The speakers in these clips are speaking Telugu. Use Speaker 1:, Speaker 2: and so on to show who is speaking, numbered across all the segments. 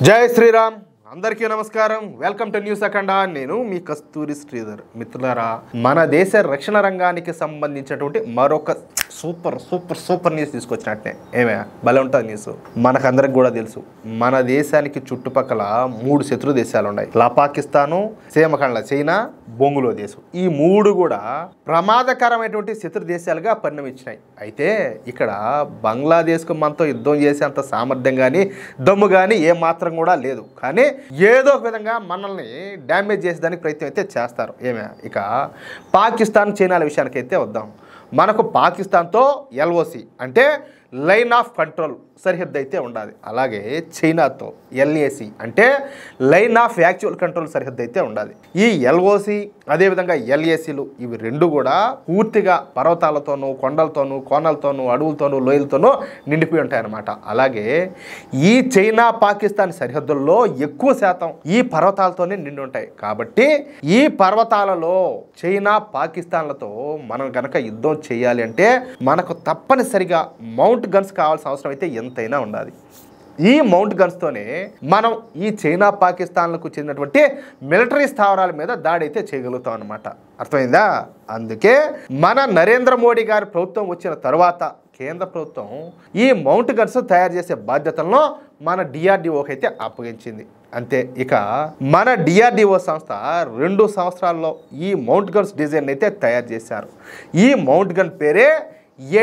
Speaker 1: జై శ్రీరామ్ అందరికీ నమస్కారం. వెల్కమ్ టు న్యూస్ అఖండ. నేను మీ కస్తూరి శ్రీధర్. మిత్రులారా, మన దేశ రక్షణ రంగానికి సంబంధించినటువంటి మరొక సూపర్ సూపర్ సూపర్ న్యూస్ తీసుకొచ్చినట్టే. ఏమయ్యా భలే ఉంటుంది న్యూస్. మనకందరికి కూడా తెలుసు, మన దేశానికి చుట్టుపక్కల 3 శత్రు దేశాలు ఉన్నాయి. పాకిస్తాను, సీమఖండ చైనా, బొంగులో దేశం. ఈ 3 కూడా ప్రమాదకరమైనటువంటి శత్రు దేశాలుగా పరిణమించినాయి. అయితే ఇక్కడ బంగ్లాదేశ్కు మనతో యుద్ధం చేసేంత సామర్థ్యం కానీ దమ్ము కానీ ఏమాత్రం కూడా లేదు. కానీ ఏదో ఒక విధంగా మనల్ని డ్యామేజ్ చేసేదానికి ప్రయత్నం అయితే చేస్తారు. ఇక పాకిస్తాన్ చైనాల విషయానికి అయితే వద్దాం. మనకు పాకిస్తాన్తో ఎల్ఓసి అంటే లైన్ ఆఫ్ కంట్రోల్ సరిహద్దు అయితే ఉండాలి. అలాగే చైనాతో ఎల్ఏసి అంటే లైన్ ఆఫ్ యాక్చువల్ కంట్రోల్ సరిహద్దు అయితే ఉండాలి. ఈ ఎల్ఓసి అదేవిధంగా ఎల్ఏసీలు ఇవి 2 కూడా పూర్తిగా పర్వతాలతోనూ కొండలతోనూ కోనలతోనూ అడవులతోనూ లోయలతోనూ నిండిపోయి ఉంటాయన్నమాట. అలాగే ఈ చైనా పాకిస్తాన్ సరిహద్దుల్లో ఎక్కువ శాతం ఈ పర్వతాలతోనే నిండి ఉంటాయి. కాబట్టి ఈ పర్వతాలలో చైనా పాకిస్తాన్లతో మనం కనుక యుద్ధం చేయాలి అంటే మనకు తప్పనిసరిగా మౌంట్ గన్స్ కావాల్సిన అవసరం అయితే ఎంతైనా ఉండాలి. ఈ మౌంట్ గన్స్తోనే మనం ఈ చైనా పాకిస్తాన్లకు చెందినటువంటి మిలిటరీ స్థావరాల మీద దాడి అయితే చేయగలుగుతాం అన్నమాట. అర్థమైందా? అందుకే మన నరేంద్ర మోడీ గారి ప్రభుత్వం వచ్చిన తర్వాత కేంద్ర ప్రభుత్వం ఈ మౌంట్ గన్స్ తయారు చేసే బాధ్యతలను మన డిఆర్డిఓకి అయితే అప్పగించింది. అంతే. ఇక మన డిఆర్డిఓ సంస్థ 2 సంవత్సరాల్లో ఈ మౌంట్ గన్స్ డిజైన్ అయితే తయారు చేశారు. ఈ మౌంట్ గన్ పేరే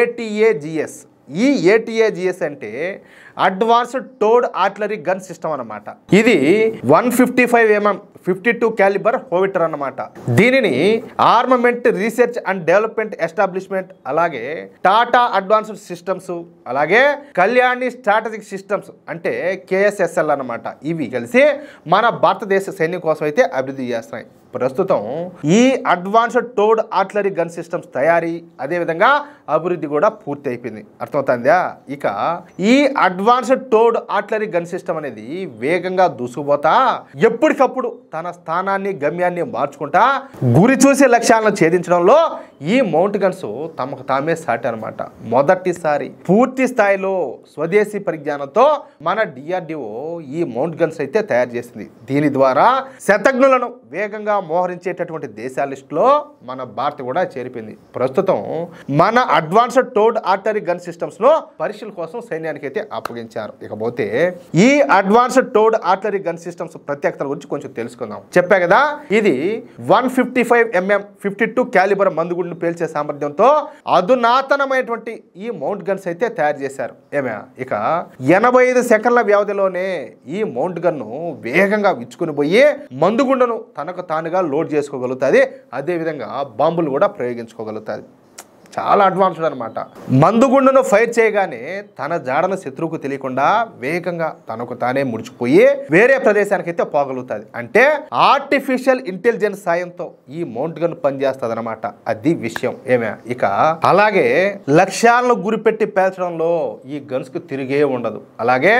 Speaker 1: ఏటీఏజిఎస్. ఈ ఏటీఏజిఎస్ అంటే advanced towed artillery gun system అన్నమాట. ఇది 155mm 52 క్యాలిబర్ హోవిటర్ అన్నమాట. దీనిని armament research and development establishment, అలాగే టాటా అడ్వాన్స్డ్ సిస్టమ్స్, అలాగే కళ్యాణి స్ట్రాటజిక్ సిస్టమ్స్ అంటే కేఎస్ఎస్ఎల్ అన్నమాట. ఇవి కలిసి మన భారతదేశ సైన్యం కోసం అయితే అభివృద్ధి చేస్తున్నాయి. ప్రస్తుతం ఈ advanced towed artillery gun systems తయారీ అదేవిధంగా అభివృద్ధి కూడా పూర్తి అయిపోయింది. అర్థమవుతుందా? ఇక ఈ advanced towed artillery gun system అనేది వేగంగా దూసుకుపోతా ఎప్పటికప్పుడు తన స్థానాన్ని గమ్యాన్ని మార్చుకుంటా గురి చూసే లక్ష్యాలను ఛేదించడంలో ఈ మౌంట్ గన్స్ తమకు తామే సాటి అనమాట. మొదటిసారి పూర్తి స్థాయిలో స్వదేశీ పరిజ్ఞానంతో మన డిఆర్డిఓ ఈ మౌంట్ గన్స్ అయితే తయారు చేసింది. దీని ద్వారా శతఘ్నులను వేగంగా మోహరించేటటువంటి దేశాల లిస్టులో మన భారత్ కూడా చేరిపోయింది. ప్రస్తుతం మన advanced towed artillery gun systems ను పరీక్షల కోసం సైన్యానికి అయితే అప్పగించారు. ఇకపోతే ఈ advanced towed artillery gun systems ప్రత్యేకతల గురించి కొంచెం తెలుసుకుందాం. చెప్పా కదా, ఇది 155mm 52 క్యాలిబర్ మందుగుండును పేల్చే సామర్థ్యంతో అధునాతనమైనటువంటి ఈ మౌంట్ గన్స్ అయితే తయారు చేశారు. ఇక 85 సెకండ్ల వ్యవధిలోనే ఈ మౌంట్ గన్ను వేగంగా విచ్చుకుని పోయి మందుగుండును తనకు తానుగా లోడ్ చేసుకోగలుగుతుంది. అదేవిధంగా బాంబులు కూడా ప్రయోగించుకోగలుగుతుంది. చాలా అడ్వాన్స్డ్ అనమాట. మందుగుండును ఫైర్ చేయగానే తన జాడను శత్రువుకు తెలియకుండా వేగంగా తనకు తానే ముడిచిపోయి వేరే ప్రదేశానికి అయితే పోగలుగుతుంది. అంటే ఆర్టిఫిషియల్ ఇంటెలిజెన్స్ సాయంతో ఈ మౌంట్ గన్ పనిచేస్తుంది అనమాట. అది విషయం. ఇక అలాగే లక్ష్యాలను గురిపెట్టి పేల్చడంలో ఈ గన్స్ కు తిరిగే ఉండదు. అలాగే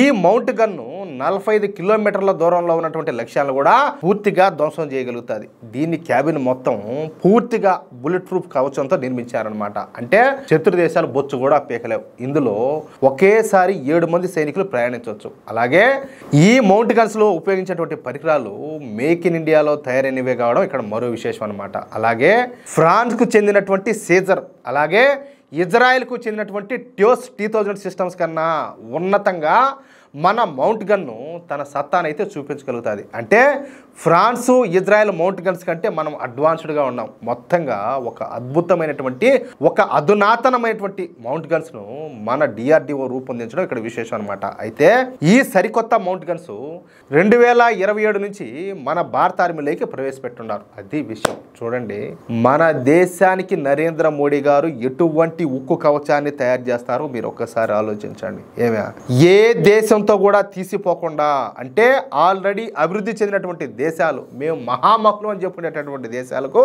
Speaker 1: ఈ మౌంట్ గన్ను 45 కిలోమీటర్ల దూరంలో ఉన్నటువంటి లక్ష్యాలను కూడా పూర్తిగా ధ్వంసం చేయగలుగుతుంది. దీని క్యాబిన్ మొత్తం పూర్తిగా బుల్లెట్ ప్రూఫ్ కవచంతో నిర్మించారు అనమాట. అంటే శత్రు దేశాలు బొచ్చు కూడా పీకలేవు. ఇందులో ఒకేసారి 7 మంది సైనికులు ప్రయాణించవచ్చు. అలాగే ఈ మౌంట్ గన్స్ లో ఉపయోగించేటువంటి పరికరాలు మేక్ ఇన్ ఇండియాలో తయారైనవే కావడం ఇక్కడ మరో విశేషం అనమాట. అలాగే ఫ్రాన్స్ కు చెందినటువంటి సీజర్, అలాగే ఇజ్రాయెల్ కు చెందినటువంటి ట్యోస్ T1000 సిస్టమ్స్ కన్నా ఉన్నతంగా మన మౌంట్ గన్ను తన సత్తానైతే చూపించగలుగుతుంది. అంటే ఫ్రాన్సు ఇజ్రాయెల్ మౌంట్ గన్స్ కంటే మనం అడ్వాన్స్డ్గా ఉన్నాం. మొత్తంగా ఒక అద్భుతమైనటువంటి ఒక అధునాతనమైనటువంటి మౌంట్ గన్స్ను మన డిఆర్డిఓ రూపొందించడం ఇక్కడ విశేషం అనమాట. అయితే ఈ సరికొత్త మౌంట్ గన్స్ 2027 నుంచి మన భారత ఆర్మీలోకి ప్రవేశపెట్టున్నారు. అది విషయం. చూడండి, మన దేశానికి నరేంద్ర మోడీ గారు ఎటువంటి ఉక్కు కవచాన్ని తయారు చేస్తారో మీరు ఒక్కసారి ఆలోచించండి. ఏ దేశంతో కూడా తీసిపోకుండా, అంటే ఆల్రెడీ అభివృద్ధి చెందినటువంటి దేశాలు, మేము మహామహులు అని చెప్పుకునేటటువంటి దేశాలకు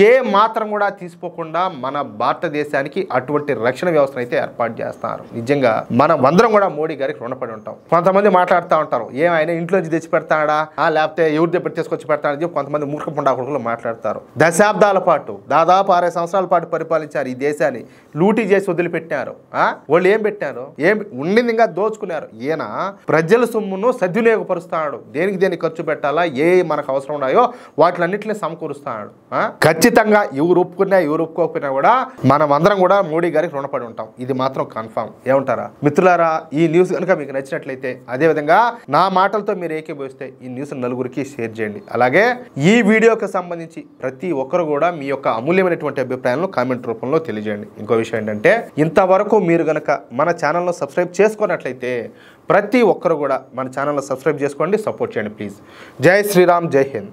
Speaker 1: ఏ మాత్రం కూడా తీసిపోకుండా మన భారతదేశానికి అటువంటి రక్షణ వ్యవస్థను అయితే ఏర్పాటు చేస్తున్నారు. నిజంగా మనం అందరం కూడా మోడీ గారికి రుణపడి ఉంటాం. కొంతమంది మాట్లాడుతూ ఉంటారు, ఆయన ఇంట్లోంచి తెచ్చి పెడతాడా లేకపోతే ఎవరి దగ్గర తీసుకొచ్చి పెడతాడని చెప్పి కొంతమంది మూర్ఖపుండా కొడుకులు మాట్లాడతారు. దశాబ్దాల పాటు దాదాపు 60 సంవత్సరాల పాటు పరిపాలించారు ఈ దేశాన్ని. లూటీ చేసి వదిలిపెట్టారు. వాళ్ళు ఏం పెట్టారు? ఏం ఉండింది ఇంకా దోచుకున్నారు. ఈయన ప్రజల సొమ్మును సద్వినియోగపరుస్తాడు. దేనికి ఖర్చు పెట్టాలా, ఏ మనకు అవసరం ఉన్నాయో వాటిలన్నింటినీ సమకూరుస్తాడు. ఖచ్చితంగా ఎవరు ఒప్పుకున్నా ఎవరు ఒప్పుకోకపోయినా కూడా మనం అందరం కూడా మోడీ గారికి రుణపడి ఉంటాం. ఇది మాత్రం కన్ఫామ్. ఏమంటారా మిత్రులారా? ఈ న్యూస్ కనుక మీకు నచ్చినట్లయితే, అదేవిధంగా నా మాటలతో మీరు ఏకీభవిస్తే ఈ న్యూస్ నలుగురికి షేర్ చేయండి. అలాగే ఈ వీడియోకి సంబంధించి ప్రతి ఒక్కరు కూడా మీ యొక్క అమూల్యమైనటువంటి అభిప్రాయాలను కామెంట్ రూపంలో తెలియజేయండి. ఇంకో విషయం ఏంటంటే, ఇంతవరకు మీరు కనుక మన ఛానల్ను సబ్స్క్రైబ్ చేసుకున్నట్లయితే ప్రతి ఒక్కరు కూడా మన ఛానల్ను సబ్స్క్రైబ్ చేసుకోండి, సపోర్ట్ చేయండి ప్లీజ్. జై శ్రీరామ్, జై హింద్.